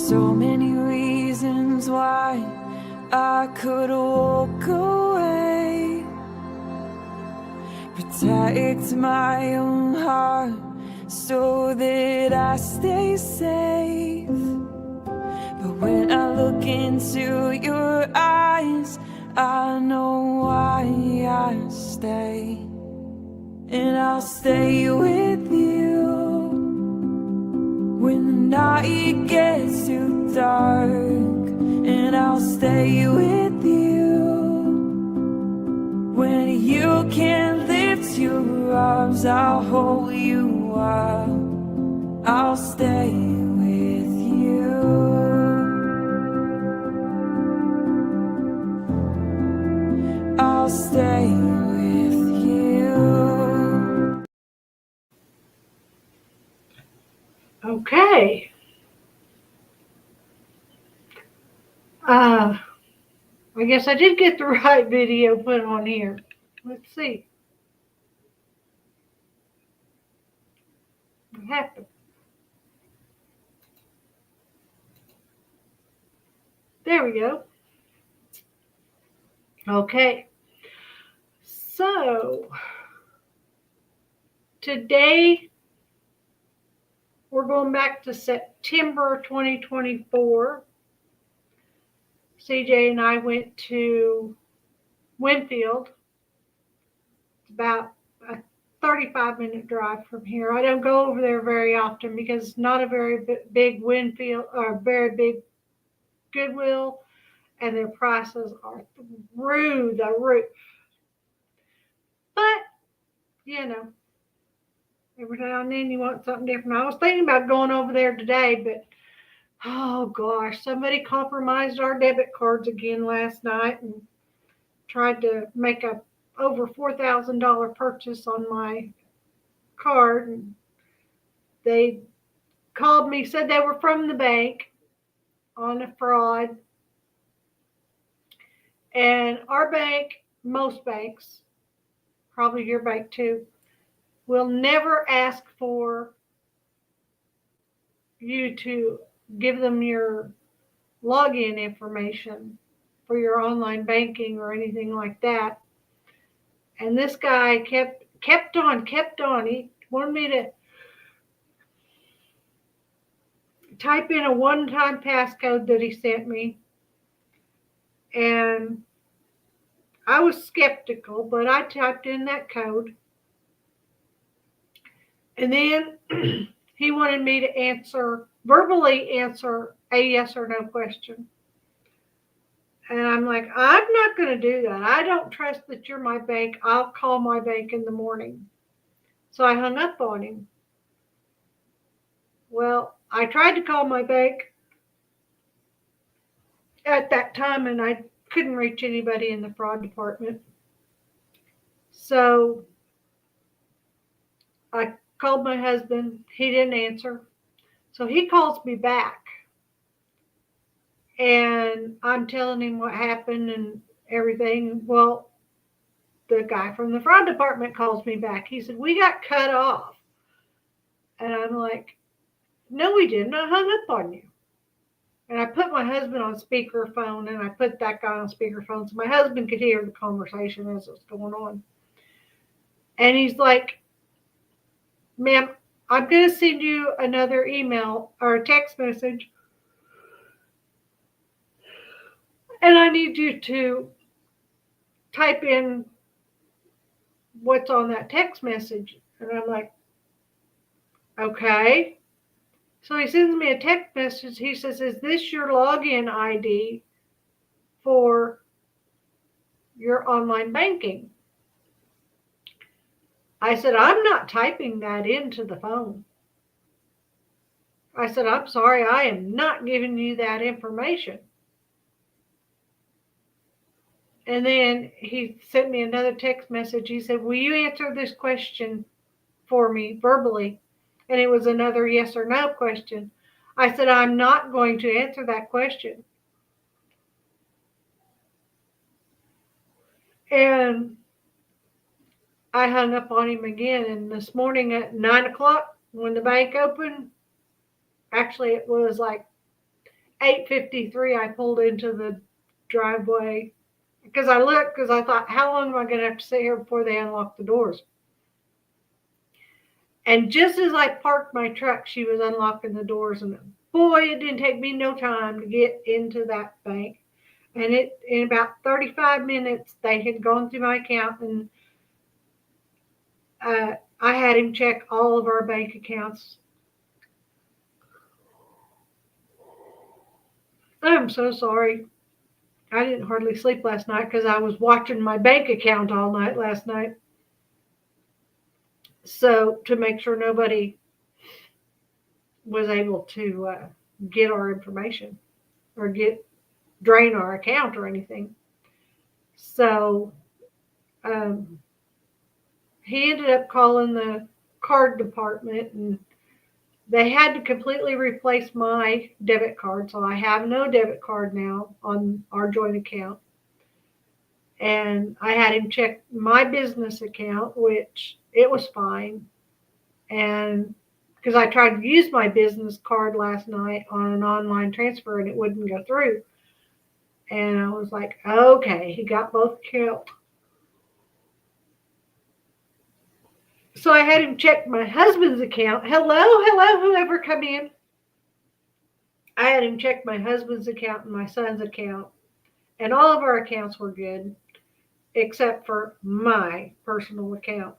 so many reasons why I could walk away, protect my own heart so that I stay safe. But when I look into your eyes, I know why I stay. And I'll stay with you when the night gets too dark. And I'll stay with you when you can't lift your arms. I'll hold you up. I'll stay with you. I'll stay with you. Okay. I guess I did get the right video put on here. Let's see. What happened? There we go. Okay. So, today we're going back to September 2024. CJ and I went to Winfield. It's about a 35-minute drive from here. I don't go over there very often because it's not a very big Winfield or very big Goodwill, and their prices are through the roof. But, you know, every now and then you want something different. I was thinking about going over there today, but oh gosh, somebody compromised our debit cards again last night and tried to make a over $4,000 purchase on my card. And they called me, said they were from the bank on a fraud. And our bank, most banks, probably your bank too, will never ask for you to give them your login information for your online banking or anything like that. And this guy kept on. He wanted me to type in a one-time passcode that he sent me. And I was skeptical, but I typed in that code. And then he wanted me to verbally answer a yes or no question. And I'm like, I'm not going to do that. I don't trust that you're my bank. I'll call my bank in the morning. So I hung up on him. Well, I tried to call my bank at that time, and I couldn't reach anybody in the fraud department. So I called my husband. He didn't answer. So he calls me back. And I'm telling him what happened and everything. Well, the guy from the fraud department calls me back. He said, we got cut off. And I'm like, no, we didn't. I hung up on you. And I put my husband on speakerphone, and I put that guy on speakerphone so my husband could hear the conversation as it was going on. And he's like, ma'am, I'm going to send you another email or a text message, and I need you to type in what's on that text message. And I'm like, okay. So he sends me a text message. He says, is this your login ID for your online banking? I said, I'm not typing that into the phone. I said, I'm sorry, I am not giving you that information. And then he sent me another text message. He said, will you answer this question for me verbally? And it was another yes or no question. I said, I'm not going to answer that question. And I hung up on him again. And this morning at 9 o'clock, when the bank opened, actually it was like 8:53, I pulled into the driveway because I thought, how long am I going to have to sit here before they unlock the doors? And just as I parked my truck, she was unlocking the doors, and boy, it didn't take me no time to get into that bank. And in about 35 minutes, they had gone through my account, and I had him check all of our bank accounts. I'm so sorry. I didn't hardly sleep last night because I was watching my bank account all night last night. So to make sure nobody was able to get our information or drain our account or anything. So he ended up calling the card department, and they had to completely replace my debit card. So I have no debit card now on our joint account. And I had him check my business account, which it was fine. And because I tried to use my business card last night on an online transfer and it wouldn't go through. And I was like, okay, he got both accounts. So I had him check my husband's account. Hello, whoever come in. I had him check my husband's account and my son's account. And all of our accounts were good, except for my personal account.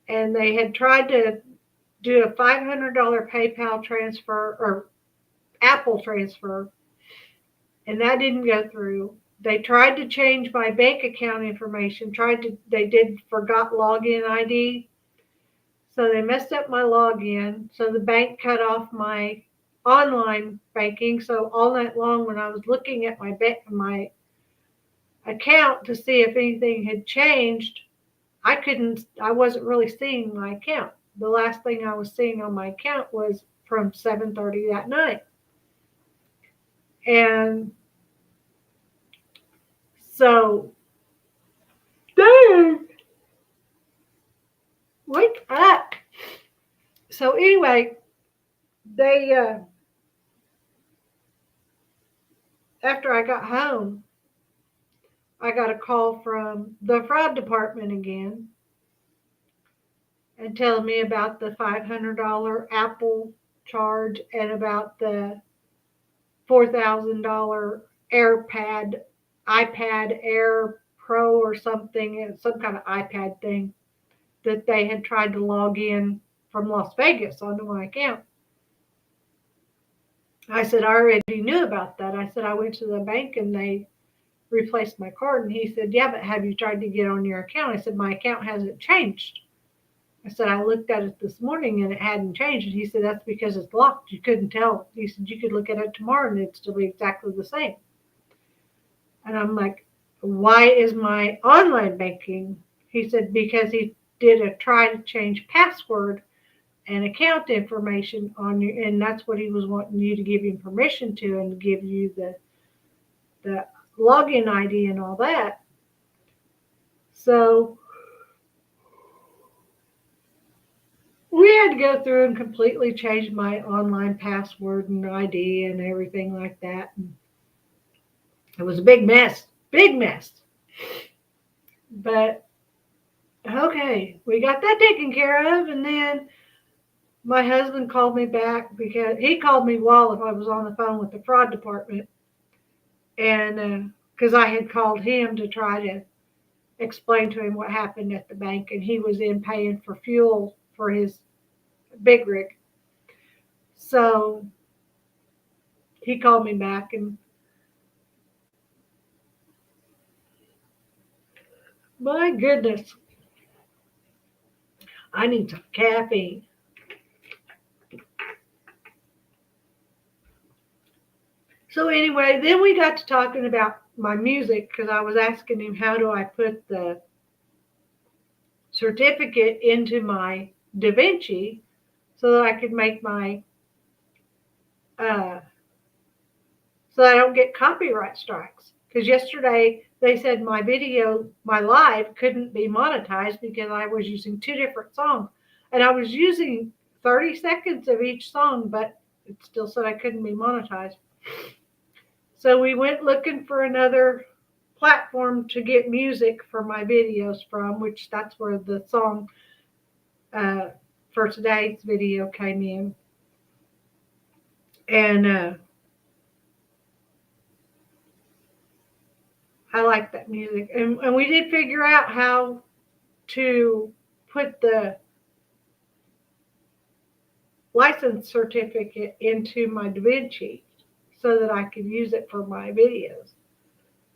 And they had tried to do a $500 PayPal transfer or Apple transfer, and that didn't go through. They tried to change my bank account information, forgot login ID. So they messed up my login. So the bank cut off my online banking. So all night long when I was looking at my account to see if anything had changed, I wasn't really seeing my account. The last thing I was seeing on my account was from 7:30 that night. And so, dang, wake up. So anyway, they, after I got home, I got a call from the fraud department again and telling me about the $500 Apple charge and about the $4,000 iPad Air Pro or something, some kind of iPad thing that they had tried to log in from Las Vegas onto my account. I said, I already knew about that. I said, I went to the bank and they replaced my card. And he said, yeah, but have you tried to get on your account? I said, my account hasn't changed. I said, I looked at it this morning and it hadn't changed. And he said, that's because it's locked. You couldn't tell. He said, you could look at it tomorrow and it'd still be exactly the same. And I'm like, why is my online banking? He said, because he did a try to change password and account information on you, and that's what he was wanting you to give him permission to and give you the login ID and all that. So we had to go through and completely change my online password and ID and everything like that. And it was a big mess. But okay, we got that taken care of, and then my husband called me back because he called me while I was on the phone with the fraud department. And because I had called him to try to explain to him what happened at the bank, and he was in paying for fuel for his big rig. So he called me back, and my goodness, I need some caffeine. So anyway, then we got to talking about my music because I was asking him, how do I put the certificate into my DaVinci so that I could make my, so that I don't get copyright strikes. Because yesterday they said my live couldn't be monetized because I was using 2 different songs. And I was using 30 seconds of each song, but it still said I couldn't be monetized. So we went looking for another platform to get music for my videos from, which that's where the song for today's video came in. And I like that music. And we did figure out how to put the license certificate into my DaVinci so that I could use it for my videos.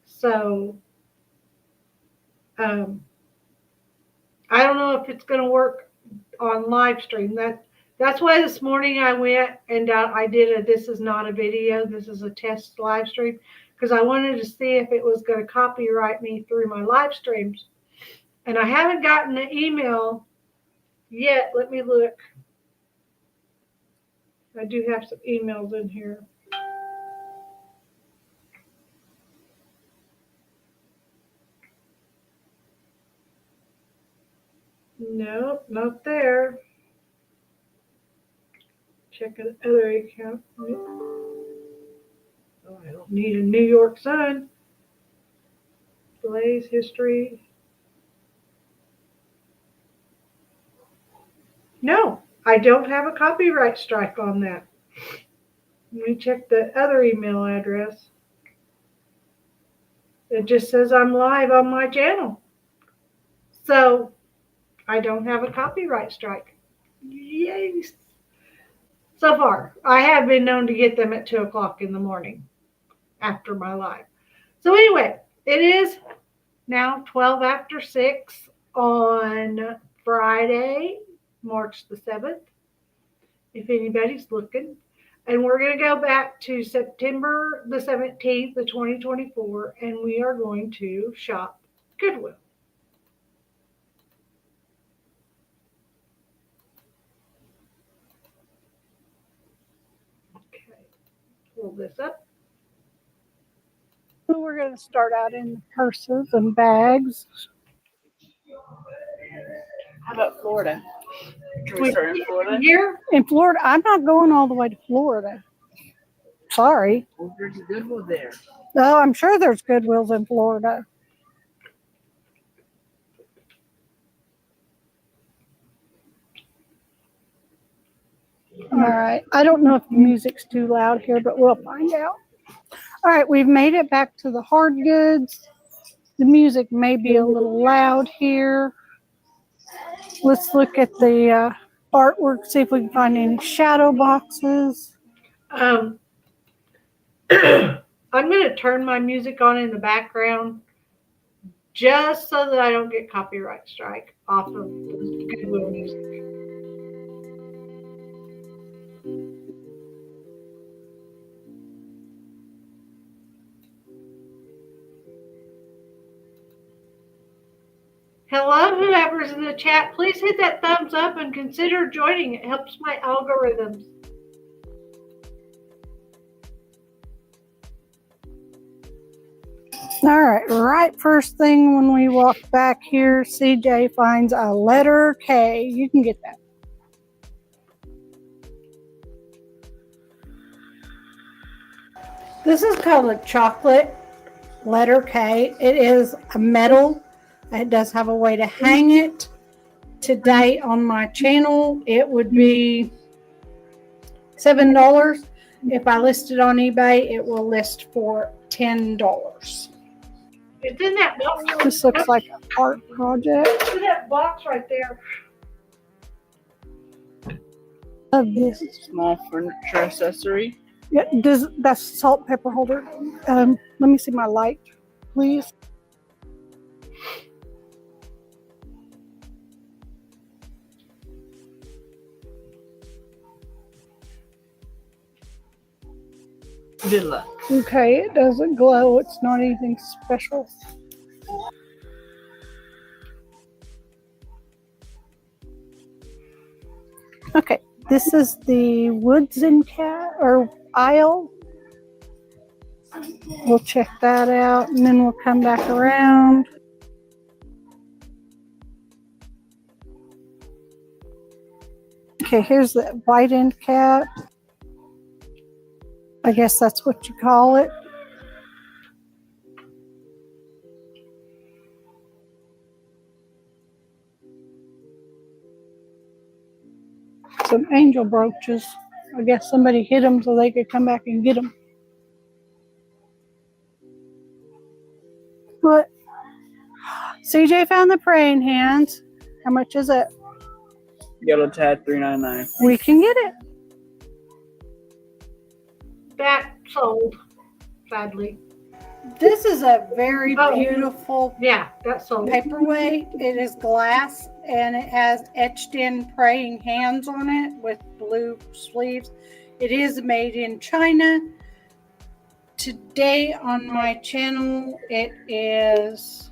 So I don't know if it's going to work on live stream. That's why this morning I went and I did a this is not a video, this is a test live stream, because I wanted to see if it was going to copyright me through my live streams. And I haven't gotten an email yet. Let me look. I do have some emails in here. Nope, not there. Check another account. Oh, I don't need a New York Sun. Blaze history. No, I don't have a copyright strike on that. Let me check the other email address. It just says I'm live on my channel. So I don't have a copyright strike. Yay. So far, I have been known to get them at 2 o'clock in the morning after my live. So anyway, it is now 12 after 6 on Friday, March the 7th, if anybody's looking. And we're going to go back to September the 17th, the 2024, and we are going to shop Goodwill. Okay, pull this up. So we're going to start out in purses and bags. How about Florida? Can we start in Florida? Here? In Florida, I'm not going all the way to Florida. Sorry. Well, there's a Goodwill there. No, I'm sure there's Goodwills in Florida. All right. I don't know if the music's too loud here, but we'll find out. All right. We've made it back to the hard goods. The music may be a little loud here. Let's look at the artwork, see if we can find any shadow boxes. I'm going to turn my music on in the background just so that I don't get copyright strike off of the Goodwill music. Hello, whoever's in the chat. Please hit that thumbs up and consider joining. It helps my algorithms. All right, first thing when we walk back here, CJ finds a letter K. You can get that. This is called a chocolate letter K. It is a metal. It does have a way to hang it. Today on my channel, it would be $7. If I list it on eBay, it will list for $10. It's in that box. This looks like an art project. It's in that box right there. Love this. Small furniture accessory. Yeah, that's a salt pepper holder. Let me see my light, please. Good luck. Okay, it doesn't glow. It's not anything special. Okay, this is the woods and cat or aisle. We'll check that out and then we'll come back around. Okay, here's the white end cap. I guess that's what you call it. Some angel brooches. I guess somebody hid them so they could come back and get them. But CJ found the praying hands. How much is it? Yellow tad $3.99. We can get it. That sold, sadly. This is a very Oh. beautiful Yeah, that sold. paperweight. It is glass and it has etched in praying hands on it with blue sleeves. It is made in China. Today on my channel it is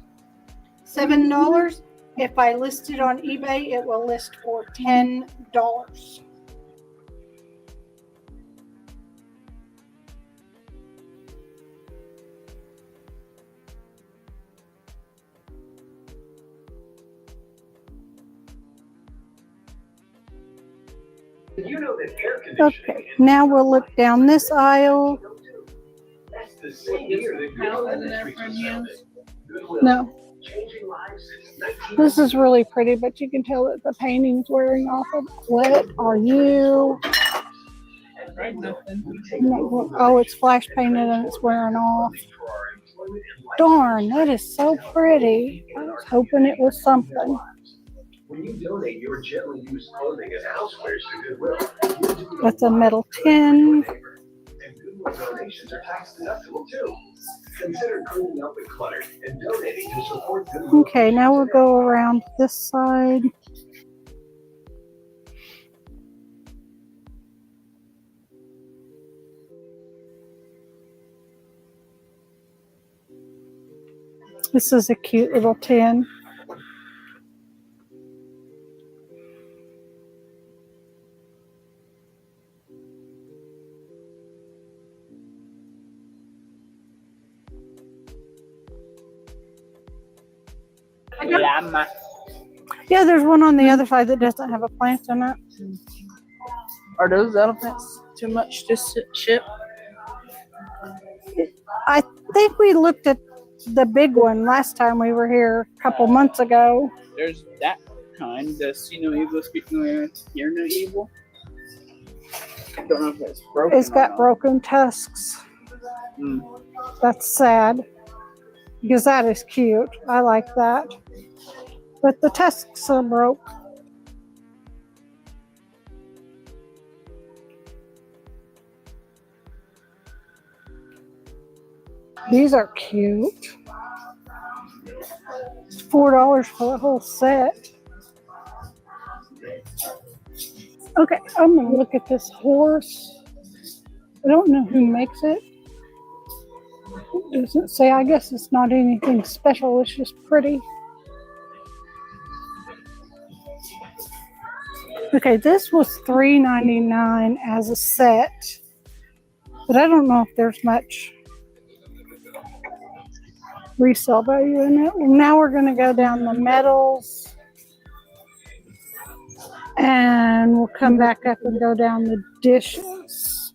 $7. If I list it on eBay, it will list for $10. You know that air conditioning Okay, now we'll look down this aisle. That's the same year that Goodwill Industries was founded. No, Changing lives since 19. this is really pretty, but you can tell that the painting's wearing off of it. What are you? Right, nothing. Oh, it's flash painted and it's wearing off. Darn, that is so pretty. I was hoping it was something. When you donate your gently used clothing and housewares to Goodwill, you do it That's a metal tin. And Goodwill donations are tax deductible too. Consider cleaning up the clutter and donating to support Goodwill. Okay, now we'll go around this side. This is a cute little tin. Llama. Yeah, there's one on the other side that doesn't have a plant in it. Are those elephants too much to ship? I think we looked at the big one last time we were here a couple months ago. There's that kind. The see no evil, speak no evil, hear no evil. I don't know if it's broken. It's got broken tusks. Mm. That's sad because that is cute. I like that. But the tusks are broke. These are cute. It's $4 for the whole set. Okay, I'm gonna look at this horse. I don't know who makes it. It doesn't say. I guess it's not anything special. It's just pretty. Okay, this was $3.99 as a set, but I don't know if there's much resale value in it. Well, now we're going to go down the metals, and we'll come back up and go down the dishes.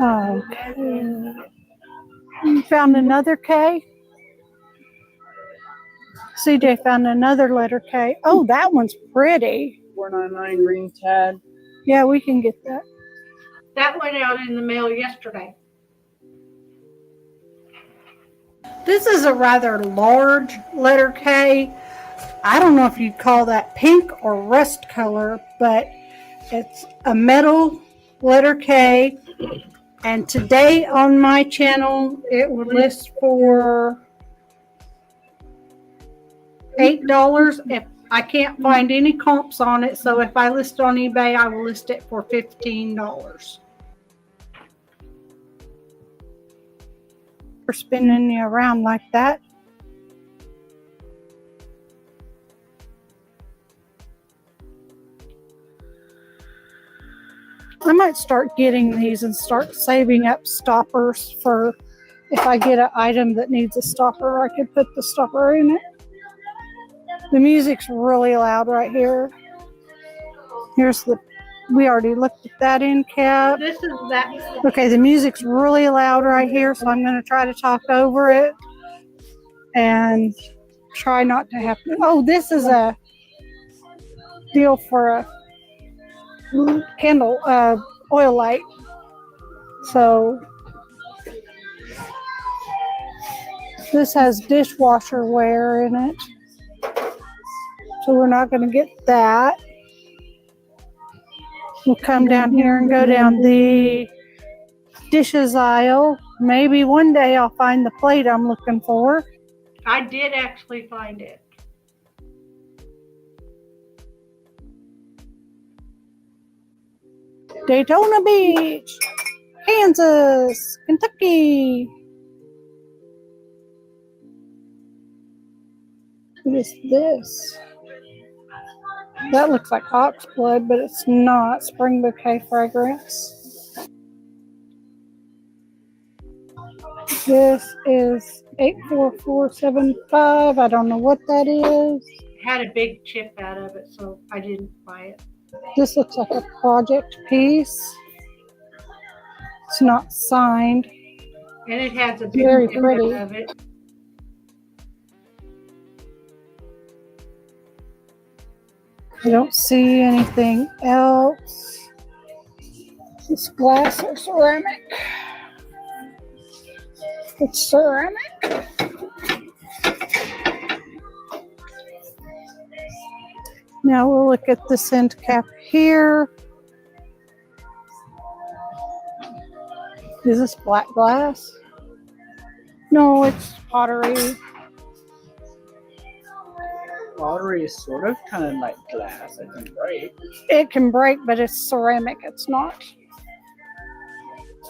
Okay. You found another K? CJ found another letter K. Oh, that one's pretty. $4.99 green tad. Yeah, we can get that. That went out in the mail yesterday. This is a rather large letter K. I don't know if you'd call that pink or rust color, but it's a metal letter K. And today on my channel, it would list for $8. If I can't find any comps on it, so if I list it on eBay, I will list it for $15. For spinning you around like that. I might start getting these and start saving up stoppers for if I get an item that needs a stopper, I could put the stopper in it. The music's really loud right here. Here's the, we already looked at that end cap. This is that. Okay, the music's really loud right here, so I'm going to try to talk over it. and try not to have to. Oh, this is a deal for a candle, oil light. So this has dishwasher wear in it. So we're not going to get that. We'll come down here and go down the dishes aisle. Maybe one day I'll find the plate I'm looking for. I did actually find it. Daytona Beach, Kansas, Kentucky. What is this? That looks like ox blood, but it's not. Spring Bouquet fragrance. This is 84475. I don't know what that is. It had a big chip out of it, so I didn't buy it. This looks like a project piece. It's not signed. And it has a big Very chip pretty. out of it. I don't see anything else. It's glass or ceramic? It's ceramic. Now we'll look at this end cap here. Is this black glass? No, it's pottery. Pottery is sort of kind of like glass. It can break. It can break, but it's ceramic. It's not.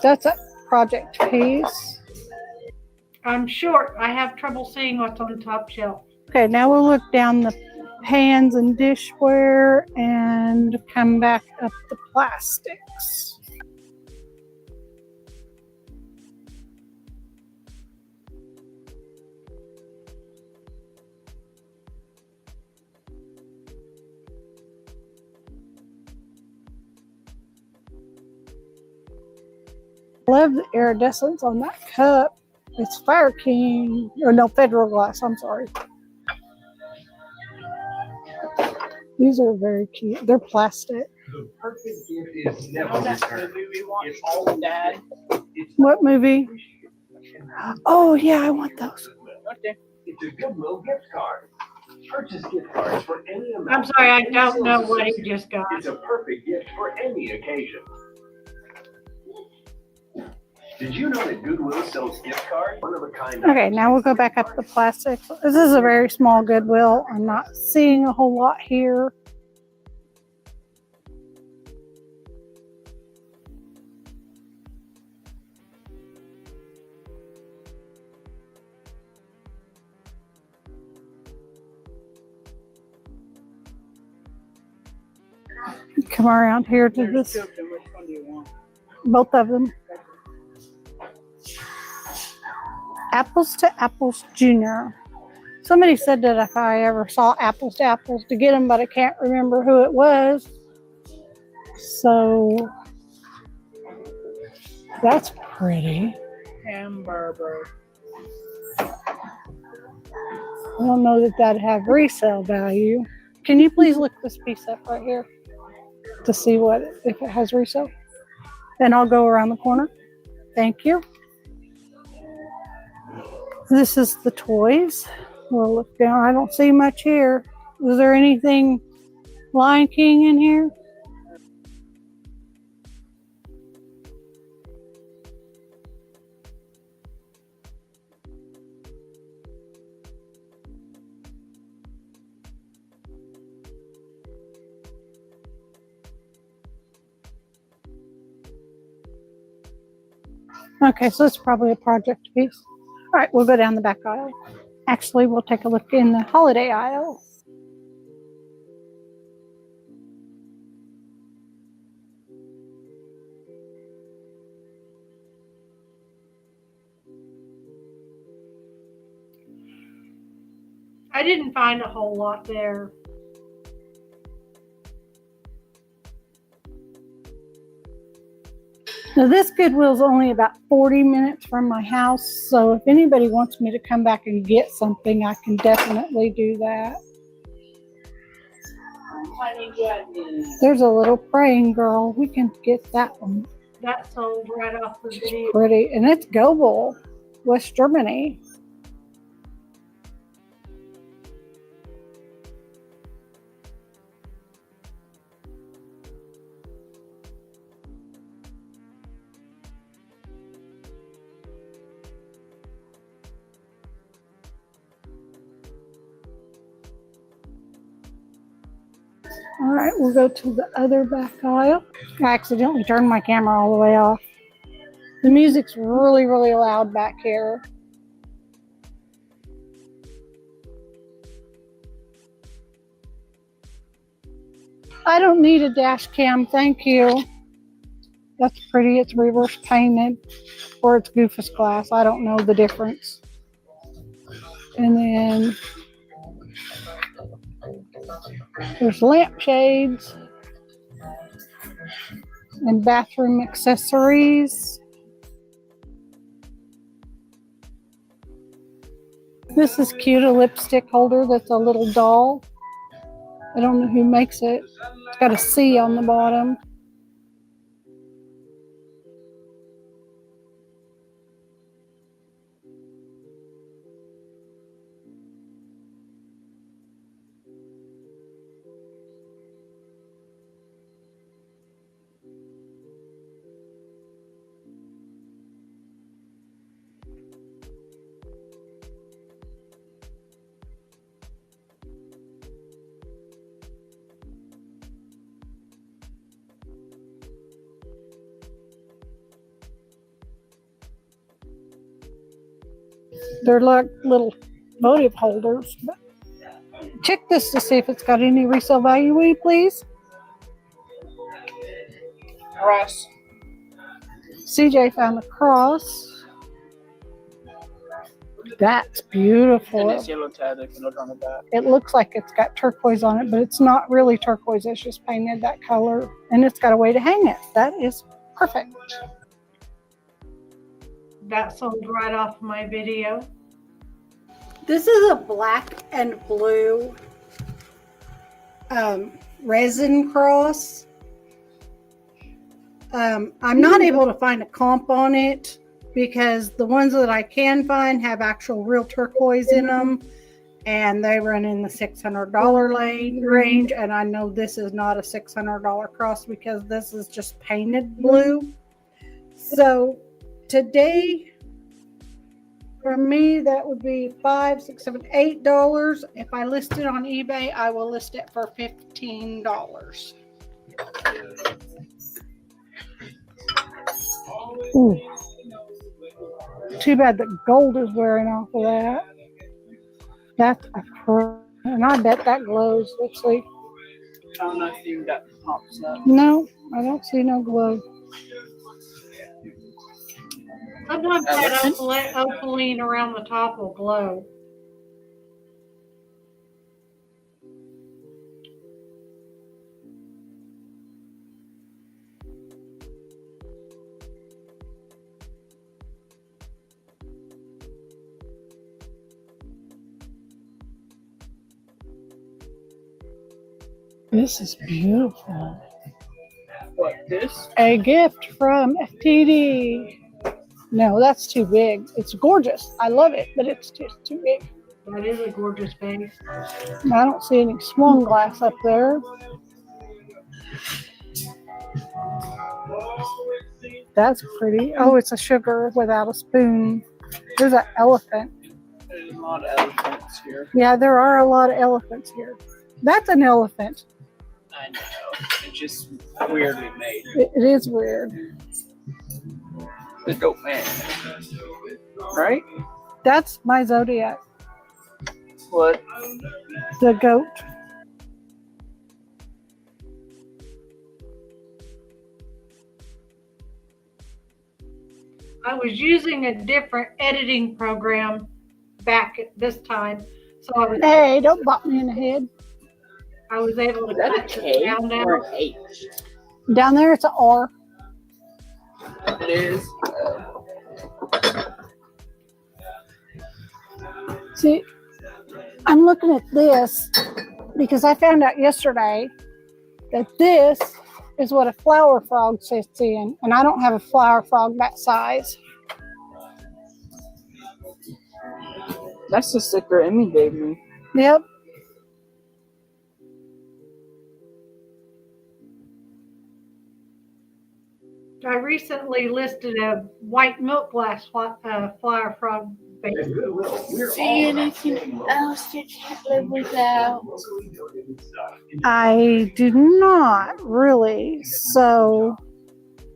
That's a project piece. I'm short. I have trouble seeing what's on the top shelf. Okay, now we'll look down the pans and dishware and come back up the plastics. Love the iridescence on that cup. It's Fire King, or no, Federal Glass, I'm sorry. These are very cute. They're plastic. The perfect gift is never Oh, that's the returned. movie we watched. It's always Dad. It's What movie? Oh, yeah, I want those. Okay. It's a Goodwill gift card. Purchase gift cards for any amount. I'm sorry, I don't know what he just got. It's a perfect gift for any occasion. Did you know that Goodwill sells gift cards? One of a kind. Okay, now we'll go back up the plastic. This is a very small Goodwill. I'm not seeing a whole lot here. Come around here to There's this, two of them. Which one do you want? both of them. Apples to Apples Junior. Somebody said that if I ever saw Apples to Apples to get them, but I can't remember who it was. So that's pretty. Hamburger. I don't know that that'd have resale value. Can you please look this piece up right here to see what if it has resale? Then I'll go around the corner. Thank you. This is the toys. We'll look down. I don't see much here. Is there anything Lion King in here? Okay, so it's probably a project piece. All right, we'll go down the back aisle. Actually, we'll take a look in the holiday aisle. I didn't find a whole lot there. Now this Goodwill's only about 40 minutes from my house, so if anybody wants me to come back and get something, I can definitely do that. There's a little praying girl. We can get that one. That sold right off the She's video. pretty, and it's Goebel, West Germany. All right, we'll go to the other back aisle. I accidentally turned my camera all the way off. The music's really, really loud back here. I don't need a dash cam, thank you. That's pretty, it's reverse painted, or it's Goofus glass, I don't know the difference. And then there's lampshades and bathroom accessories. This is cute, a lipstick holder that's a little doll. I don't know who makes it. It's got a C on the bottom. They're like little votive holders. But check this to see if it's got any resale value, will you please? Harass. CJ found a cross. That's beautiful. And it's yellow tab that can look on the back. It looks like it's got turquoise on it, but it's not really turquoise. It's just painted that color. And it's got a way to hang it. That is perfect. That sold right off my video. This is a black and blue resin cross. I'm not able to find a comp on it because the ones that I can find have actual real turquoise in them, and they run in the $600 range. And I know this is not a $600 cross because this is just painted blue. So today, for me, that would be $5, $6, $7, $8. If I list it on eBay, I will list it for $15. Ooh. Too bad the gold is wearing off of that. That's a and I bet that glows. Let's see. I don't know if you got pops up. No, I don't see no glow. Sometimes that opaline around the top will glow. This is beautiful. What, this? A gift from FTD. No, that's too big. It's gorgeous. I love it, but it's just too big. That is a gorgeous base. I don't see any swung glass up there. That's pretty. Oh, it's a sugar without a spoon. There's an elephant. There's a lot of elephants here. Yeah, there are a lot of elephants here. That's an elephant. I know. It's just weirdly made. It is weird. The dope man. Right? That's my Zodiac. What? The goat. I was using a different editing program back at this time, so I was Hey, don't bop me in the head. able to Is that a cut the K sound or out. an H? Down there, it's an R. It is. See, I'm looking at this because I found out yesterday that this is what a flower frog sits in, and I don't have a flower frog that size. That's the sticker Emmy gave me. Yep. I recently listed a white milk glass flower frog At baby. Goodwill, we're See all about anything saving money. else you can't live without? Locally donated stuff. I do not really. So,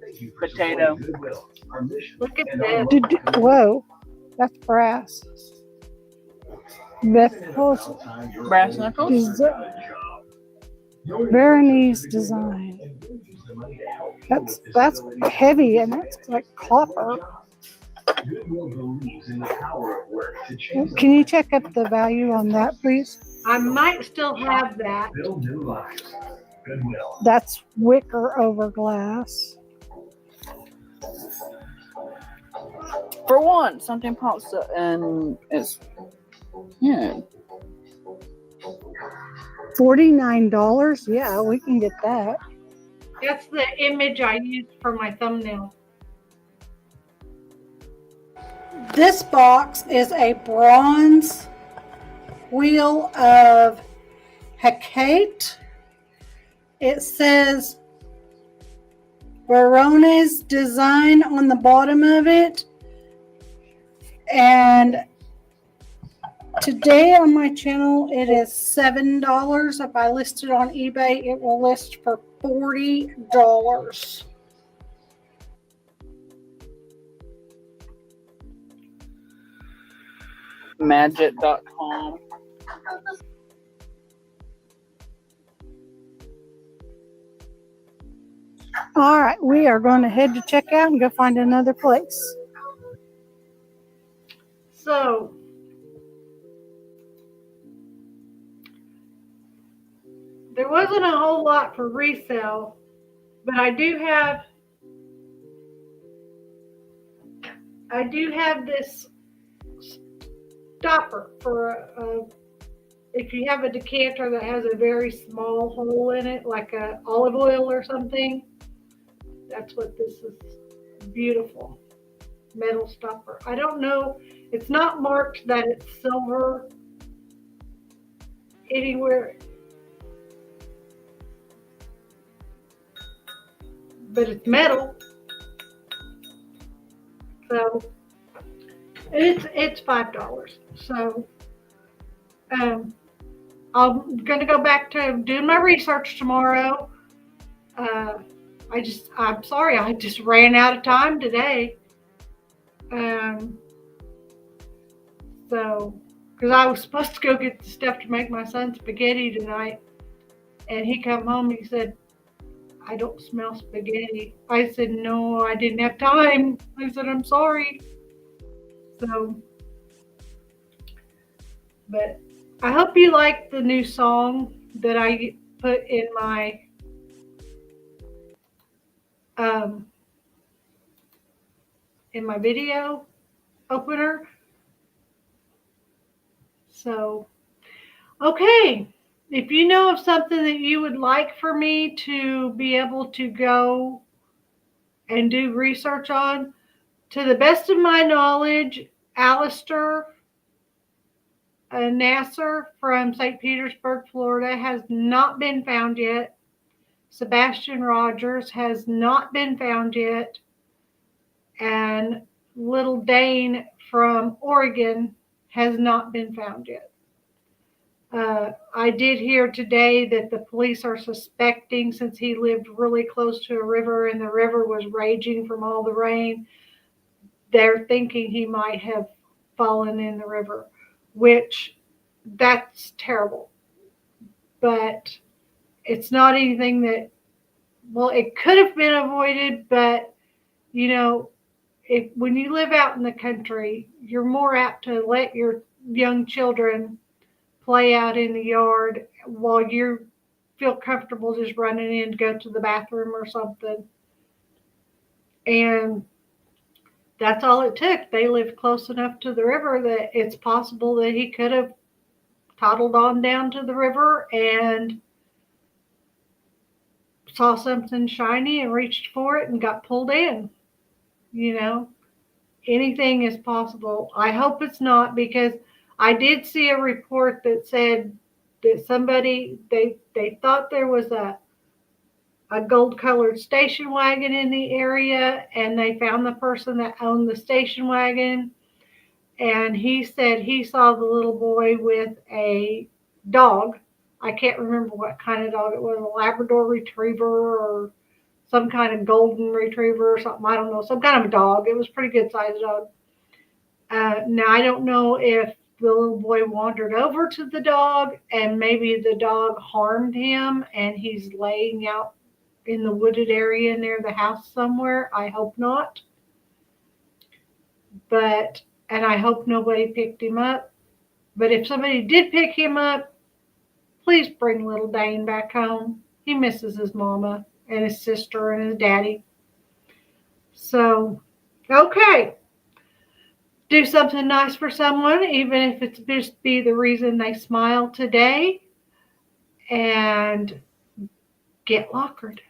Thank you for Potato. supporting Goodwill, our mission, Look at and our this. local whoa, that's brass. Beth's Brass knuckles? Veronese design. That's heavy and that's like copper. Goodwill believes in the power of work to change Can you check up the value on that, please? I might still have that. build new lives. Goodwill. That's wicker over glass. For one, something pops up and it's $49? Yeah, we can get that. That's the image I used for my thumbnail. This box is a bronze wheel of Hecate. It says Veronese design on the bottom of it. And today on my channel, it is $7. If I list it on eBay, it will list for $40. Magic.com. All right, we are going to head to checkout and go find another place. So, there wasn't a whole lot for resale, but I do have this stopper for if you have a decanter that has a very small hole in it, like a olive oil or something. That's what this is. Beautiful metal stopper. I don't know. It's not marked that it's silver anywhere, but it's metal. So it's $5. So I'm gonna go back to doing my research tomorrow. I'm sorry, I just ran out of time today. So, because I was supposed to go get the stuff to make my son spaghetti tonight, and he come home and he said, "I don't smell spaghetti." I said, "No, I didn't have time." I said, "I'm sorry." So, but I hope you like the new song that I put in my video opener. So, okay. If you know of something that you would like for me to be able to go and do research on, to the best of my knowledge, Alistair Nasser from St. Petersburg, Florida, has not been found yet. Sebastian Rogers has not been found yet. And little Dane from Oregon has not been found yet. I did hear today that the police are suspecting, since he lived really close to a river and the river was raging from all the rain, they're thinking he might have fallen in the river, which that's terrible. But it's not anything that, well, it could have been avoided, but you know, when you live out in the country, you're more apt to let your young children play out in the yard while you feel comfortable just running in to go to the bathroom or something. And that's all it took. They lived close enough to the river that it's possible that he could have toddled on down to the river and saw something shiny and reached for it and got pulled in. You know, anything is possible. I hope it's not, because I did see a report that said that somebody, they thought there was a gold colored station wagon in the area, and they found the person that owned the station wagon, and he said he saw the little boy with a dog. I can't remember what kind of dog it was, a Labrador retriever or some kind of golden retriever or something. I don't know, some kind of a dog. It was a pretty good sized dog. Now, I don't know if the little boy wandered over to the dog and maybe the dog harmed him and he's laying out in the wooded area near the house somewhere. I hope not. And I hope nobody picked him up. But if somebody did pick him up, please bring little Dane back home. He misses his mama and his sister and his daddy. So, okay. Do something nice for someone, even if it's just be the reason they smile today. And get lockered.